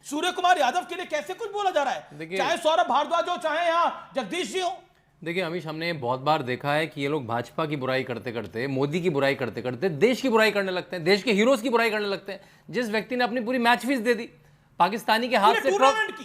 सूर्य कुमार यादव के लिए कैसे कुछ बोला जा रहा है, चाहे सौरभ भारद्वाज हो, चाहे यहाँ जगदीश जी हो। देखिए अमीश, हमने बहुत बार देखा है कि ये लोग भाजपा की बुराई करते करते, मोदी की बुराई करते करते देश की बुराई करने लगते हैं, देश के हीरोज की बुराई करने लगते हैं। जिस व्यक्ति ने अपनी पूरी मैच फीस दे दी पाकिस्तानी के हाथ से,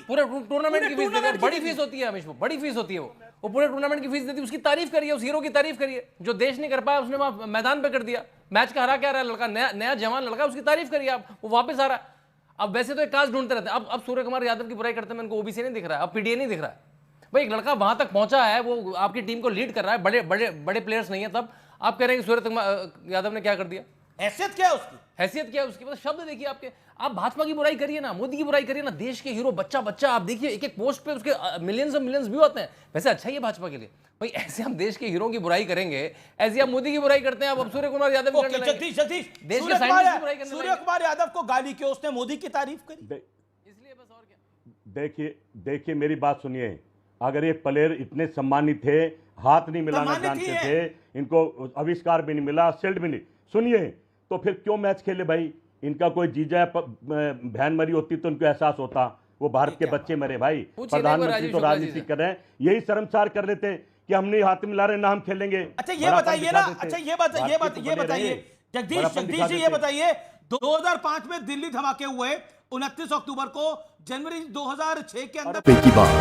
पूरे टूर्नामेंट की फीस दे दी, बड़ी फीस होती है अमीश, वो बड़ी फीस होती है, वो पूरे टूर्नामेंट की फीस देती है, उसकी तारीफ करिए, उस हीरो की तारीफ करिए जो देश नहीं कर पाया, उसने वहां मैदान पे कर दिया, मैच का हरा क्या रहा है लड़का, नया जवान लड़का, उसकी तारीफ करिए आप, वो वापस आ रहा है। अब वैसे तो एक काज ढूंढते रहते हैं, अब सूर्य कुमार यादव की बुराई करते हैं, उनको ओबीसी नहीं दिख रहा है, अब पीडीए नहीं दिख रहा है। भाई एक लड़का वहां तक पहुंचा है, वो आपकी टीम को लीड कर रहा है, बड़े प्लेयर्स नहीं है, तब आप कह रहे हैं कि सूर्य कुमार यादव ने क्या कर दिया? हैसियत क्या है उसकी? हैसियत क्या है उसकी? मतलब शब्द देखिए आपके, आप भाजपा की बुराई करिए ना, मोदी की बुराई करिए ना, देश के हीरो बच्चा आप देखिए एक एक पोस्ट पे उसके मिलियंस और मिलियंस व्यू आते हैं। वैसे अच्छा ही है भाजपा के लिए भाई, ऐसे हम देश के हीरो की बुराई करेंगे, ऐसे आप मोदी की बुराई करते हैं, अब सूर्य कुमार यादव की जगदीश देश के साइंटिस्ट की बुराई करने सूर्य कुमार यादव को गाली क्यों, उसने मोदी की तारीफ करी इसलिए, बस और क्या। देखिए मेरी बात सुनिए, अगर ये प्लेयर इतने सम्मानित थे, हाथ नहीं मिलाना जानते थे, इनको आविष्कार भी नहीं मिला, शील्ड भी नहीं, सुनिए, तो फिर क्यों मैच खेले भाई? इनका कोई जीजा बहन मरी होती तो उनको एहसास होता, वो भारत के बच्चे मरे भाई, प्रधानमंत्री तो राजनीति कर रहे हैं, यही शर्मसार कर लेते कि हम नहीं हाथ मिला रहे ना हम खेलेंगे। अच्छा ये बताइए ना, अच्छा ये बताइए जगदीश जी, ये बताइए 2005 में दिल्ली धमाके हुए, 29 अक्टूबर को, जनवरी 2006 के अंदर की बात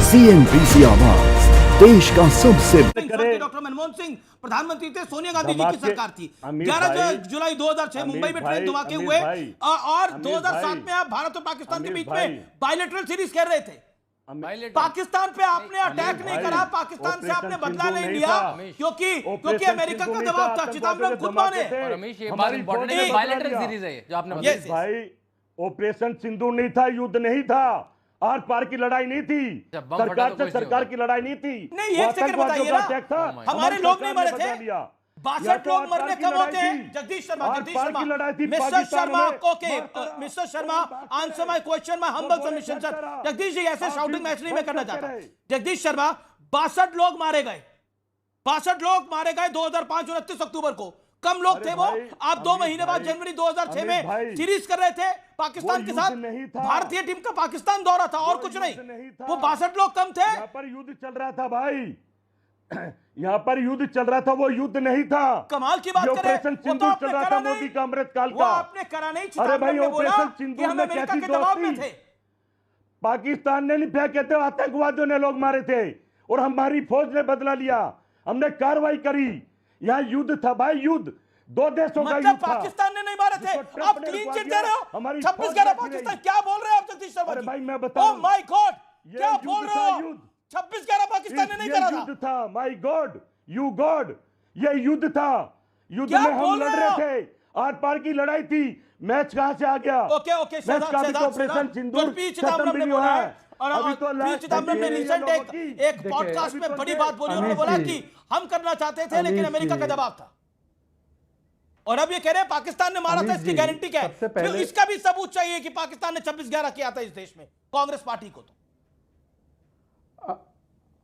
CNBC आवाज देश का सबसे डॉक्टर मनमोहन सिंह प्रधानमंत्री थे, सोनिया गांधी जी की सरकार थी। 11 जुलाई 2006 मुंबई में ट्रेन धमाके हुए, और 2007 में आप भारत और पाकिस्तान के बीच में बायलैटरल सीरीज कर रहे थे। पाकिस्तान पे आपने अटैक नहीं करा, पाकिस्तान से आपने बदला नहीं लिया, क्योंकि अमेरिका का दबाव था, चिदम्बरम खुद माने। भाई ऑपरेशन सिंदूर नहीं था, युद्ध नहीं था, आर पार की लड़ाई नहीं थी, सरकार से सरकार की लड़ाई नहीं थी। नहीं, एक सेकंड बताइए ना, हमारे लोग नहीं मरे थे, 62 लोग मरने कब होते हैं? Jagdish Sharma, mister Sharma, answer my question, my humble submission sir. Jagdish ji, ऐसे शाउटिंग मैच नहीं मैं करना चाहता। जगदीश शर्मा, 62 लोग मारे गए, 62 लोग मारे गए 2005 29 अक्टूबर को। कम लोग थे वो? आप 2 महीने बाद जनवरी 2006 में सीरीज कर रहे थे पाकिस्तान के साथ, भारतीय टीम का पाकिस्तान दौरा था और कुछ नहीं। वो 62 लोग कम थे? यहाँ पर युद्ध चल रहा था भाई, यहाँ पर युद्ध चल रहा था, वो युद्ध नहीं था। कमाल की बात करें, ऑपरेशन सिंदूर चल रहा था मोदी का अमृतकाल का। आपने करा नहीं। अरे भाई ऑपरेशन सिंदूर में कैसी दोस्ती? पाकिस्तान ने नहीं फेंके थे, आतंकवादियों ने लोग मारे थे, और हमारी फौज ने बदला लिया, हमने कार्रवाई करी। यहाँ युद्ध था भाई, युद्ध, 2 देशों का युद्ध था। पाकिस्तान ने नहीं मारे थे, आप क्लीन चिट दे रहे हो। 26-11 पाकिस्तान, क्या बोल रहे हो आप जगदीश शर्मा? अरे भाई मैं बता रहा हूं, ओह माय गॉड, क्या बोल रहे हो? 26-11 पाकिस्तान ने नहीं करा था। युद्ध था, माय गॉड, यू गॉड, ये युद्ध था, युद्ध में हम लड़ रहे थे, आर पार की लड़ाई थी। मैच कहां से आ गया? ओके मैच का भी ऑपरेशन सिंदूर खत्म भी नहीं हुआ है। और अभी तो चिदम्बरम ने रिसेंट एक पॉडकास्ट में बड़ी बात बोली, उन्होंने बोला कि हम करना चाहते थे लेकिन अमेरिका का दबाव था, और अब ये कह रहे हैं पाकिस्तान ने मारा था, इसकी गारंटी क्या है? तो इसका भी सबूत चाहिए कि पाकिस्तान ने 26-11 किया था इस देश में कांग्रेस पार्टी को। तो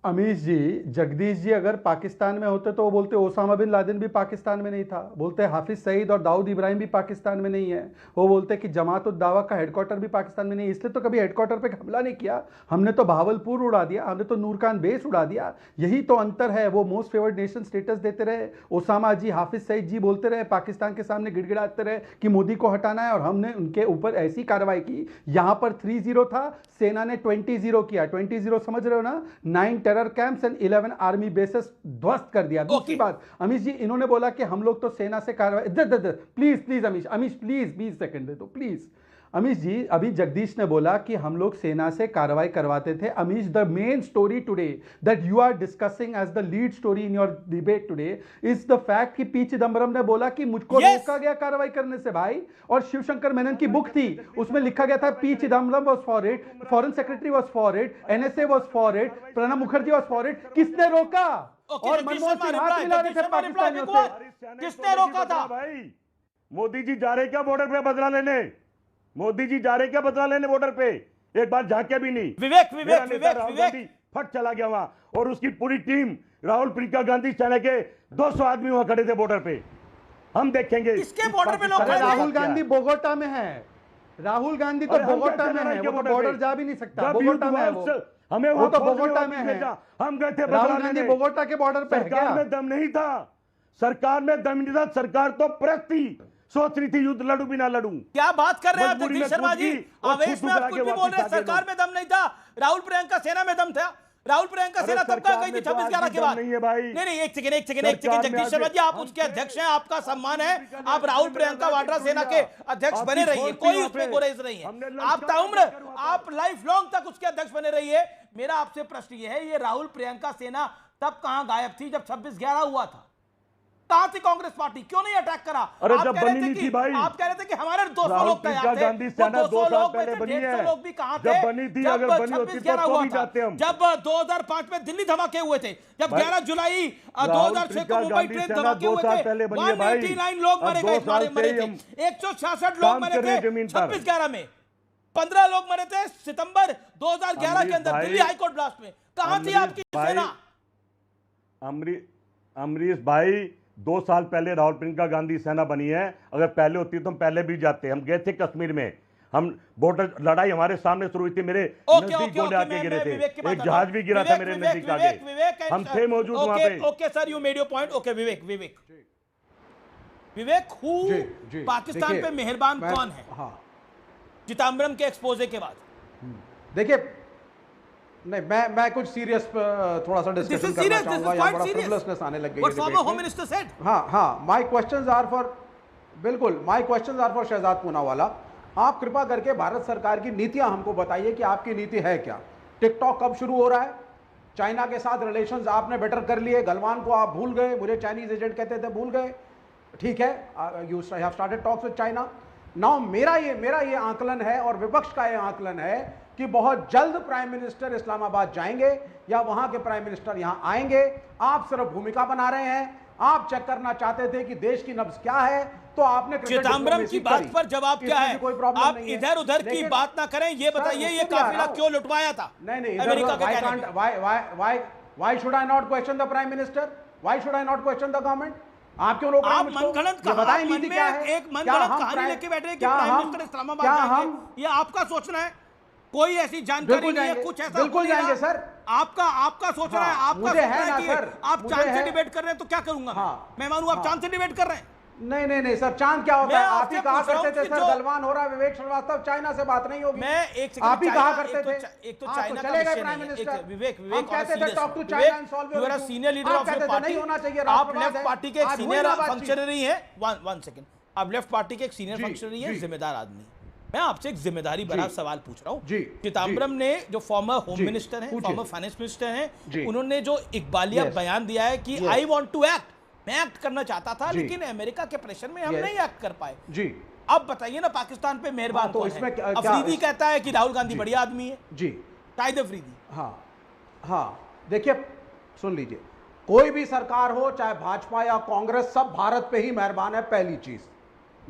अमीश जी, जगदीश जी अगर पाकिस्तान में होते तो वो बोलते ओसामा बिन लादेन भी पाकिस्तान में नहीं था, बोलते हाफिज सईद और दाऊद इब्राहिम भी पाकिस्तान में नहीं है, वो बोलते कि जमात उद दावा का हेडक्वार्टर भी पाकिस्तान में नहीं, इसलिए तो कभी हेडक्वार्टर पे हमला नहीं किया हमने, तो बहावलपुर उड़ा दिया हमने, तो नूर खान बेस उड़ा दिया। यही तो अंतर है, वो मोस्ट फेवर्ड नेशन स्टेटस देते रहे, ओसामा जी, हाफिज सईद जी बोलते रहे, पाकिस्तान के सामने गिड़गिड़ाते रहे कि मोदी को हटाना है, और हमने उनके ऊपर ऐसी कार्रवाई की। यहाँ पर 3-0 था, सेना ने 20-0 किया। 20-0 समझ रहे हो ना? 9 terror camps and 11 army bases ध्वस्त कर दिया। दूसरी बात, अमीश जी, इन्होंने बोला कि हम लोग तो सेना से कार्रवाई, प्लीज अमीश प्लीज 20 सेकंड दे दो प्लीज। अमीश जी, अभी जगदीश ने बोला कि हम लोग सेना से कार्रवाई करवाते थे। Amish, the main story today that you are discussing as the lead story in your debate today is the fact कि पी चिदम्बरम ने बोला कि मुझको रोका गया कार्रवाई करने से भाई, और शिवशंकर मेनन की बुक थी, उसमें लिखा गया था P Chidambaram was for it, foreign secretary was for it, NSA was for it, Pranab Mukherjee was for it. किसने रोका? और मनमोहन सिंह हाथ मिला रहे थे पाकिस्तानियों से, किसने रोका था? भाई मोदी जी जा रहे क्या बॉर्डर पे बदला लेने? मोदी जी जा रहे क्या बदला लेने बॉर्डर पे? एक बार झांके भी नहीं। विवेक फट चला गया वहां, और उसकी पूरी टीम, राहुल, प्रियंका गांधी, सेना के 200 आदमी वहां खड़े थे बॉर्डर पे। हम देखेंगे किसके बॉर्डर पे लोग खड़े? राहुल गांधी बोगोटा में है, राहुल गांधी तो अरे हम बोगोटा कैसे में लड़ाई है, के वो तो border बॉर्डर पे? जा भी नहीं सकता। जब बोगोटा में है युद्ध वो। हुआ, हमें वो वहां तो फौजी बोगोटा वापस में है। भेजा। हम गए थे राहुल बदला गांधी लेने। बोगोटा के बॉर्डर पे है सरकार क्या? में दम नहीं था, सरकार में दम नहीं था, सरकार तो प्रेस थी, सोच रही थी युद्ध लड़ू भी ना लड़ू। क्या बात कर रहे हैं आप मजबूरी जगदीश में शर्मा कूद जी? गई और आवेश खुद में आप करा कुछ के भी बोल रहे हैं। वापस आ गए सरकार लोग। में दम नहीं था, राहुल प्रियंका सेना में दम था। राहुल प्रियंका अरे सेना तब कहाँ गई थी सरकार में 26/11 तो के आज बाद? भी दम नहीं है भाई। नहीं, एक सेकंड सरकार में जगदीश आज शर्मा भी- जी, आप हम उसके थे- अध्यक्ष हैं, आपका सम्मान है, हमने आप राहुल लड़के प्रियंका लड़के वाड्रा छोड़ सेना दिया। के अध्यक्ष आपकी बने रहिए, फोर्स थी कोई वहाँ उसमें पे। गुरेज नहीं है। हमने आप लड़का ताउम्र, लेकर वहाँ पे। आप लाइफ लॉन्ग तक उसके अध्यक्ष बने रहिए। मेरा आपसे प्रश्न ये है, ये राहुल प्रियंका सेना तब कहां गायब थी जब 26/11 हुआ था? कहां थी कांग्रेस पार्टी? क्यों नहीं अटैक करा? अरे आप जब कह रहे बनी थे नहीं कि- थी भाई। आप कह रहे थे कि हमारे 200 राहुल लोग तैयार प्रियंका थे। गांधी वो सेना 200 2 साल लोग में पहले से बनी 150 है। लोग भी कहां थे? जब बनी थी, जब अगर बनी होती तो 26/11 तो हुआ भी था। जाते हम। जब 2005 में दिल्ली धमाके हुए थे, जब भाई, 11 जुलाई राहुल 2006 को प्रियंका मुंबई गांधी ट्रेन सेना धमाके 2 हुए साल थे, पहले बनी है भाई। 189 लोग और मरे 2 गए, साल मरे से थे। हम 166 लोग काम मरे कर रहे थे हैं जमीन पर। 26/11 में। 15 लोग मरे थे सितंबर 2011 के अमरीश अंदर भाई, दिल्ली हाईकोर्ट ब्लास्ट में। कहां थी अमरीश आपकी भाई, सेना? अमरीश भाई 2 साल पहले राहुल प्रियंका गांधी सेना बनी है। अगर पहले होती तो हम पहले भी जाते। हम गए थे कश्मीर में, हम बॉर्डर लड़ाई हमारे सामने शुरू हुई थी, मेरे नजदीक गोले आके गिरे थे, एक जहाज भी गिरा था मेरे नजदीक आके, हम थे मौजूद वहां पे। Okay sir, you made your point. Okay Vivek हु जी, जी, पाकिस्तान देखिए, पे मेहरबान मैं- कौन है हाँ चिदम्बरम के एक्सपोजे के बाद? देखिए, नहीं मैं कुछ सीरियस थोड़ा सा This डिस्कशन is करना serious, this चाहूंगा। is यहाँ quite बड़ा serious. फ्रिवलसनेस आने लग गई What है former debate Home में। Minister said? हाँ माय क्वेश्चंस आर फॉर, बिल्कुल my questions are for Shehzad Poonawalla. आप कृपा करके भारत सरकार की नीतियां हमको बताइए कि आपकी नीति है क्या। टिकटॉक कब शुरू हो रहा है? चाइना के साथ रिलेशंस आपने बेटर कर लिए, गलवान को आप भूल गए, मुझे चाइनीज एजेंट कहते थे भूल गए, ठीक है, you have started talks with China now. मेरा ये आंकलन है और विपक्ष का ये आंकलन है कि बहुत जल्द प्राइम मिनिस्टर इस्लामाबाद जाएंगे या वहां के प्राइम मिनिस्टर यहां आएंगे। आप सिर्फ भूमिका बना रहे हैं, आप चेक करना चाहते थे कि देश की नब्ज क्या है, तो आपने क्रिकेट चिदम्बरम की डिप्लोमेसी बात करी। पर जवाब क्या इसमें है? भी कोई प्रॉब्लम आप नहीं है। इधर उधर की लेकिन- बात ना करें, ये सर, बताइए ये उसको भी आ काफिला रहा हूं। क्यों लुटवाया था नहीं अमेरिका के व्हाई कहने can't pay? Why should I not question the prime minister? Why should I not question the government? आप क्यों रोक रहे हैं आप मुझको? मनगढ़ंत ये बताएं मन नीति में क्या है? एक क्या मनगढ़ंत हम कहानी प्राइम- लेके बैठ रहे हैं कि क्या प्राइम हम- मिनिस्टर इस्लामाबाद क्या जाएंगे। हम- ये आपका सोचना है, कोई ऐसी जानकारी बिल्कुल नहीं है, जाएंगे, कुछ ऐसा बिल्कुल हो नहीं रहा। जाएंगे सर। आपका सोचना है, हाँ, आपका मुझे सोचना है ना कि सर, आप मुझे चांद से है। डिबेट कर रहे हैं तो क्या करूंगा मैं? हाँ, मैं मानूं आप हाँ। चांद से डिबेट कर रहे हैं। नहीं सर, चांद क्या होता मैं है? आप आपसे ही कहा पूछ रहा हूं करते थे कि सर जो- गलवान हो रहा है, विवेक श्रीवास्तव, चाइना से बात नहीं होगी। मैं एक सेकंड, आप ही चाइना- कहा करते थे। एक तो हाँ, चाइना का चले गए विषय प्राइम नहीं है। मिनिस्टर। एक विवेक हम on a कहते थे serious talk to note. China and solve You your are a issue. senior leader आप of your कहते थे party. नहीं होना चाहिए, आप राष्ट्रवाद लेफ्ट है। पार्टी के एक आज हुई सीनियर ना बातचीत। फंक्शनरी हैं। वन सेकंड, आप लेफ्ट पार्टी के एक सीनियर जी, फंक्शनरी हैं, जी। जिम्मेदार आदमी। मैं आपसे एक जिम्मेदारी भरा जी। सवाल पूछ रहा हूं। जी, चिदम्बरम जी। ने जो फॉर्मर होम जी, मिनिस्टर हैं, पूछिए। फॉर्मर फाइनेंस मिनिस्टर हैं, जी। उन्होंने जो इकबालिया Yes. बयान दिया है कि Yes. I want to act, मैं एक्ट करना चाहता था जी। लेकिन अमेरिका के प्रेशर में हम Yes. नहीं एक्ट कर पाए। जी अब बताइए ना, पाकिस्तान पे मेहरबान हाँ, तो कौन इसमें है? क्या- अफरीदी कहता है कि राहुल गांधी जी। बढ़िया आदमी है, जी शाहिद अफरीदी। हाँ देखिए, सुन लीजिए, कोई भी सरकार हो, चाहे भाजपा या कांग्रेस, सब भारत पे ही मेहरबान है। पहली चीज,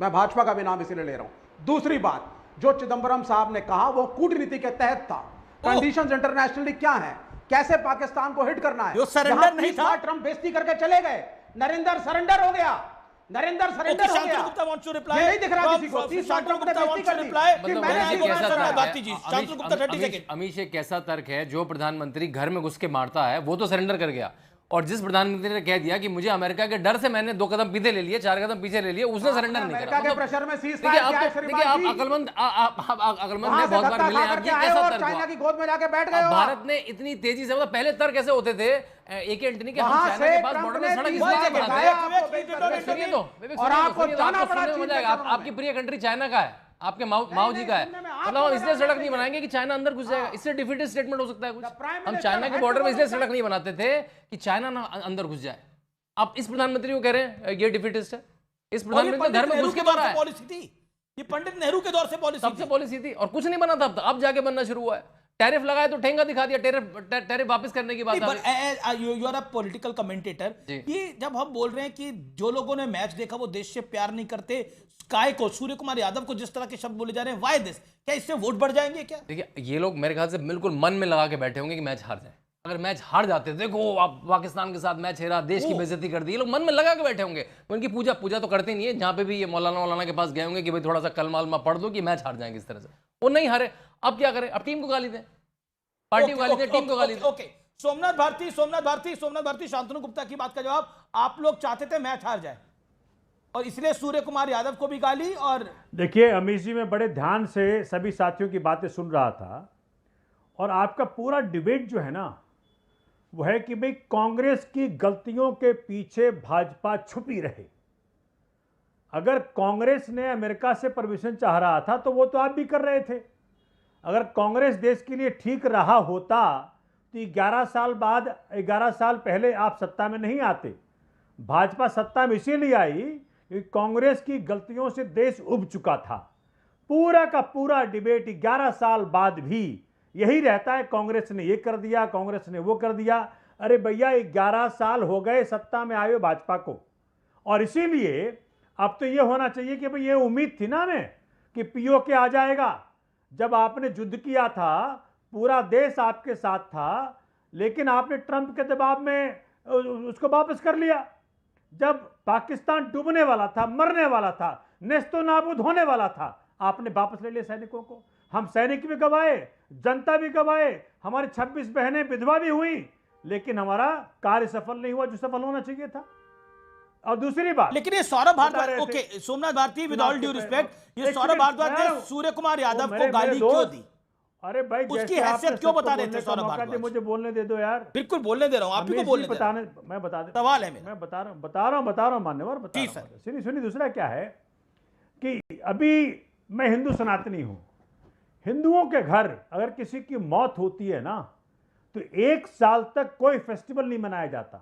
मैं भाजपा का भी नाम इसीलिए ले रहा हूं। दूसरी बात, जो चिदम्बरम साहब ने कहा वो कूटनीति के तहत था। कंडीशंस इंटरनेशनली क्या है, कैसे पाकिस्तान को हिट करना है। जो surrender जहां नहीं 30 था। बार ट्रंप बेइज्जती करके चले गए, नरेंद्र सरेंडर हो गया, नरेंद्र सरेंडर Okay, हो Shantanu गया। Gupta wants to reply. ये नहीं दिख रहा From- किसी को। from- 30 बार Shantanu ट्रंप ने Gupta बेइज्जती wants to कर दी reply. कि मतलब मैंने वैसे मैंने इसको कैसा सर, मारा। तर्क बात है? कीजिए। अमीश- शांतनु गुप्ता, 30 अमीश- सेकंड। अमीश एक कैसा तर्क है, जो प्रधानमंत्री घर में घुस के मारता है वो तो सरेंडर कर गया, और जिस प्रधानमंत्री ने कह दिया कि मुझे अमेरिका के डर से मैंने 2 कदम पीछे ले लिए, 4 कदम पीछे ले लिए, उसने सरेंडर नहीं अमेरिका करा। के मतलब- प्रेशर में cease देखिए fire क्या है, आप देखिए, आप अकलमंद अकलमंद वहां ने से बहुत बार धक्का मिले खा हैं, आप करके ये आए कैसा और तर्क चाइना हुआ? की गोद में जाके बैठ गए अब हो। भारत ने इतनी तेजी से, मतलब पहले तर्क कैसे होते थे एके एंटनी के, हम वहां चाइना से के पास ट्रंप बॉर्डर ने में सड़क 30 इसलिए बार बना बताया दिया। आपको विवेक, बेइज्जती सुनिए तो, विवेक, और सुनिए तो, आपको सुनिए तो, जाना आपको पड़ा सुनने में चीन मजा के आएगा। चरणों में। आपकी प्रिय कंट्री चाइना का है, आपके माओ जी का है, सुनने में आपको मतलब हम मजा इसलिए आना सड़क नहीं चाहिए। बनाएंगे कि चाइना अंदर घुस जाएगा, इससे डिफीटेड स्टेटमेंट हो सकता है कुछ। The Prime हम Minister चाइना के had बॉर्डर to में इसलिए go सड़क नहीं बनाते थे कि चाइना ना अंदर घुस जाए। आप इस प्रधानमंत्री को कह रहे हैं ये डिफीटिस्ट है? इस और ये प्रधानमंत्री पंडित घर में नेहरू घुस के के दौर मारा से है, पॉलिसी थी, ये पंडित नेहरू के दौर से पॉलिसी सबसे थी। पॉलिसी थी और कुछ नहीं बना था। अब जाके बनना शुरू हुआ है। टैरिफ लगाए तो ठेंगा दिखा दिया, टैरिफ वापस करने की बात आ गई। You are a political commentator. जी। ये जब हम बोल रहे हैं कि जो लोगों ने मैच देखा वो देश से प्यार नहीं करते, काय को, सूर्य कुमार यादव को जिस तरह के शब्द बोले जा रहे हैं, व्हाई दिस, क्या इससे वोट बढ़ जाएंगे क्या? देखिए, ये लोग मेरे ख्याल से बिल्कुल मन में लगा के बैठे होंगे कि मैच हार जाए। अगर मैच हार जाते, देखो आप पाकिस्तान के साथ मैच हेरा, देश की बेइज्जती कर दी, ये लोग मन में लगा के बैठे होंगे। उनकी पूजा तो करते नहीं है, जहां पे भी ये मौलाना के पास गए होंगे कि भाई थोड़ा सा कलमा पढ़ दो कि मैच हार जाएंगे इस तरह से। वो नहीं हारे, अब क्या करें? अब टीम को गाली दें, पार्टी को गाली दें, टीम को गाली दें। ओके, सोमनाथ भारती, शांतनु गुप्ता की बात का जवाब, आप लोग चाहते थे मैच हार जाए और इसलिए सूर्य कुमार यादव को भी गाली। और देखिए अमीश जी, मैं बड़े ध्यान से सभी साथियों की बातें सुन रहा था और आपका पूरा डिबेट जो है ना वो है कि भाई कांग्रेस की गलतियों के पीछे भाजपा छुपी रहे। अगर कांग्रेस ने अमेरिका से परमिशन चाह रहा था तो वो तो आप भी कर रहे थे। अगर कांग्रेस देश के लिए ठीक रहा होता तो 11 साल पहले आप सत्ता में नहीं आते। भाजपा सत्ता में इसीलिए आई कि कांग्रेस की गलतियों से देश उब चुका था। पूरा का पूरा डिबेट 11 साल बाद भी यही रहता है, कांग्रेस ने ये कर दिया, कांग्रेस ने वो कर दिया। अरे भैया 11 साल हो गए सत्ता में आए भाजपा को, और इसीलिए अब तो ये होना चाहिए कि भाई ये उम्मीद थी ना हमें कि पीओके आ जाएगा। जब आपने युद्ध किया था पूरा देश आपके साथ था, लेकिन आपने ट्रंप के दबाव में उसको वापस कर लिया। जब पाकिस्तान डूबने वाला था, मरने वाला था, नेस्तो नाबूद होने वाला था, आपने वापस ले लिया सैनिकों को। हम सैनिक भी गवाए, जनता भी गवाए, हमारी 26 बहनें विधवा भी हुई, लेकिन हमारा कार्य सफल नहीं हुआ जो सफल होना चाहिए था। और दूसरी बात, लेकिन ये Saurabh Bhardwaj, okay Somnath Bharti, with all due respect, ये सौरभ भारद्वाज ने सूर्य कुमार यादव को गाली क्यों दी? अरे भाई उसकी हैसियत क्यों बता रहे थे सौरभ भारद्वाज? मुझे बोलने दे दो यार। बिल्कुल बोलने दे रहा हूं, आप ही को बोलने दे रहा हूं। मैं बता दे, सवाल है मेरा। मैं बता रहा हूं मान्यवर, बता रहा हूं। सुनिए, दूसरा क्या है कि अभी मैं हिंदू सनातनी हूं। हिंदुओं के घर अगर किसी की मौत होती है ना तो 1 साल तक कोई फेस्टिवल नहीं मनाया जाता,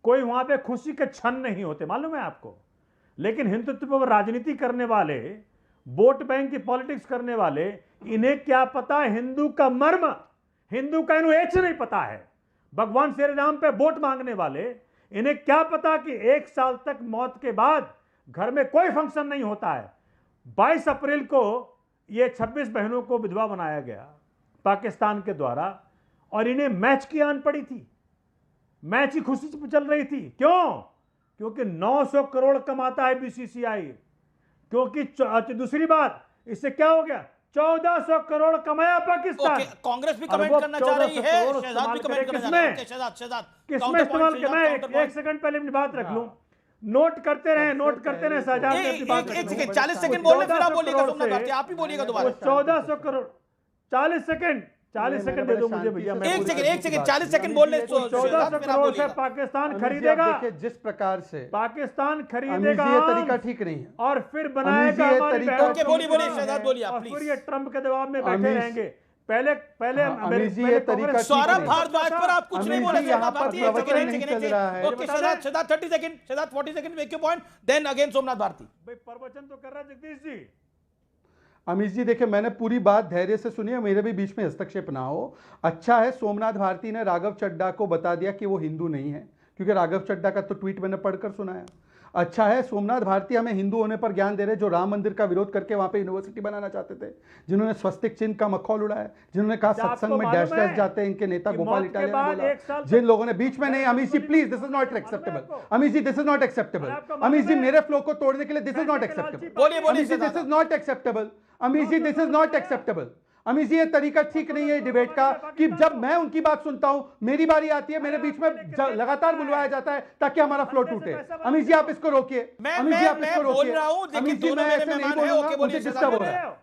कोई वहां पे खुशी के क्षण नहीं होते, मालूम है आपको। लेकिन हिंदुत्व पर राजनीति करने वाले, वोट बैंक की पॉलिटिक्स करने वाले, इन्हें क्या पता हिंदू का मर्म, हिंदू का इन्हें एच नहीं पता है। भगवान श्री राम पे वोट मांगने वाले, इन्हें क्या पता कि 1 साल तक मौत के बाद घर में कोई फंक्शन नहीं होता है। 22 अप्रैल को ये 26 बहनों को विधवा बनाया गया पाकिस्तान के द्वारा, और इन्हें मैच की आन पड़ी थी, मैच की खुशी चल रही थी। क्यों? क्योंकि 900 करोड़ कमाता है बीसीसीआई। क्योंकि दूसरी बात, इससे क्या हो गया, 1400 करोड़ कमाया पाकिस्तान। कांग्रेस भी कमेंट करना चाह रही है, शहजाद भी कमेंट करना चाह रहे हैं। शहजाद किसमें इस्तेमाल करना है? 1 सेकंड पहले अपनी बात रख लूं, नोट करते रहे शहजाद ने अपनी बात। 1 सेकंड, 40 सेकंड बोलने, फिर आप बोलिएगा सोमनाथ भारती, आप ही बोलिएगा दोबारा। 1400 करोड़, 40 सेकंड दे दो मुझे भैया। 1 सेकंड 40 सेकंड बोलने। 1400 करोड़ से पाकिस्तान खरीदेगा, जिस प्रकार से पाकिस्तान खरीदेगा, ये तरीका ठीक नहीं है। और फिर बनाएगा हमारी तरीका। ओके, बोलिए शहजाद, बोलिए आप फिर प्लीज। ये ट्रम्प के दबाव में बैठे रहेंगे। पहले ये तरीका सौरभ भारद्वाज पर आप कुछ नहीं बोले। यहाँ पर प्रवचन नहीं चल रहा है। Okay Shehzad 30 second, Shehzad 40 second, make your point, then again Somnath Bharti. भाई प्रवचन तो कर रहा है जगदीश जी। अमीश जी देखिए, मैंने पूरी बात धैर्य से सुनी है, मेरे भी बीच में हस्तक्षेप ना हो। अच्छा है सोमनाथ भारती ने राघव चड्ढा को बता दिया कि वो हिंदू नहीं है, क्योंकि राघव चड्ढा का तो ट्वीट मैंने पढ़कर सुनाया। अच्छा है सोमनाथ भारती हमें हिंदू होने पर ज्ञान दे रहे, जो राम मंदिर का विरोध करके वहां पे यूनिवर्सिटी बनाना चाहते थे, जिन्होंने स्वस्तिक चिन्ह का मखौल उड़ाया, जिन्होंने कहा सत्संग में डैश डैश जाते हैं इनके नेता गोपाल इटालिया ने बोला, जिन लोगों ने बीच में नहीं। Amish ji please, this is not acceptable. Amish ji this is not acceptable. Amish ji मेरे फ्लो को तोड़ने के लिए दिस इज नॉट एक्सेप्टेबल। बोलिए Amish ji this is not acceptable. Amish ji this is not acceptable. Amish ji ये तरीका ठीक नहीं है डिबेट का कि जब मैं उनकी बात सुनता हूं, मेरी बारी आती है, मेरे बीच में लगातार बुलवाया जाता है ताकि हमारा फ्लो टूटे। अमीश जी आप इसको रोकिए, अमीश जी आप इसको रोकिए। अमीश जी मैं ऐसे नहीं बोलूंगा, मुझे डिस्टर्ब हो रहा है।